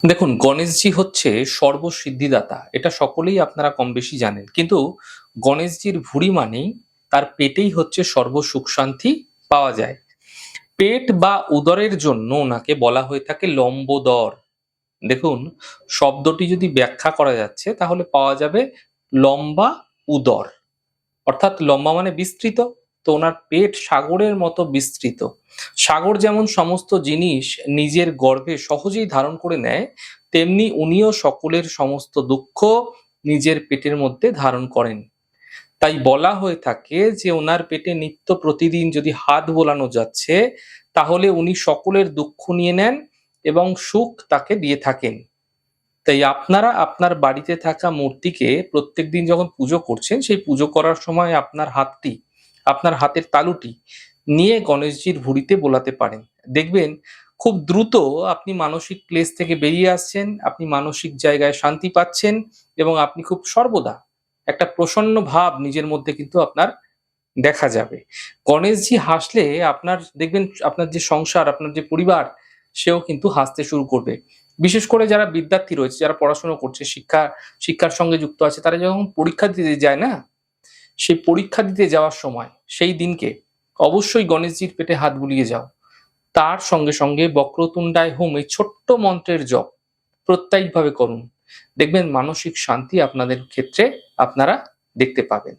দেখুন, গণেশজি হচ্ছে সর্বসিদ্ধিদাতা। এটা সকলেই আপনারা কমবেশি জানেন। কিন্তু গণেশজির ভুঁড়ি মানেই তার পেটেই হচ্ছে সর্ব সুখ শান্তি পাওয়া যায়। পেট বা উদরের জন্য ওনাকে বলা হয়ে থাকে লম্বোদর। দেখুন, শব্দটি যদি ব্যাখ্যা করা যাচ্ছে তাহলে পাওয়া যাবে লম্বা উদর। অর্থাৎ লম্বা মানে বিস্তৃত। তো ওনার পেট সাগরের মতো বিস্তৃত। সাগর যেমন সমস্ত জিনিস নিজের গর্ভে সহজেই ধারণ করে নেয়, তেমনি উনিও সকলের সমস্ত দুঃখ নিজের পেটের মধ্যে ধারণ করেন। তাই বলা হয়ে থাকে যে ওনার পেটে নিত্য প্রতিদিন যদি হাত বোলানো যাচ্ছে, তাহলে উনি সকলের দুঃখ নিয়ে নেন এবং সুখ তাকে দিয়ে থাকেন। তাই আপনারা আপনার বাড়িতে থাকা মূর্তিকে প্রত্যেকদিন যখন পুজো করছেন, সেই পুজো করার সময় আপনার হাতের তালুটি নিয়ে গণেশজির ভুঁড়িতে বোলাতে পারেন। দেখবেন খুব দ্রুত আপনি মানসিক ক্লেশ থেকে বেরিয়ে আসছেন, আপনি মানসিক জায়গায় শান্তি পাচ্ছেন এবং আপনি খুব সর্বদা একটা প্রসন্ন ভাব নিজের মধ্যে কিন্তু আপনার দেখা যাবে। গণেশজি হাসলে আপনার দেখবেন আপনার যে সংসার, আপনার যে পরিবার, সেও কিন্তু হাসতে শুরু করবে। বিশেষ করে যারা বিদ্যার্থী রয়েছে, যারা পড়াশোনা করছে, শিক্ষার সঙ্গে যুক্ত আছে, তারা যখন পরীক্ষা দিতে যায় না? সেই পরীক্ষা দিতে যাওয়ার সময় সেই দিনকে অবশ্যই গণেশজির পেটে হাত বুলিয়ে যাও। তার সঙ্গে, সঙ্গে বক্রতুণ্ডায় হুম এই ছোট্ট মন্ত্রের জপ প্রত্যয়িকভাবে করুন। দেখবেন মানসিক শান্তি আপনাদের ক্ষেত্রে আপনারা দেখতে পাবেন।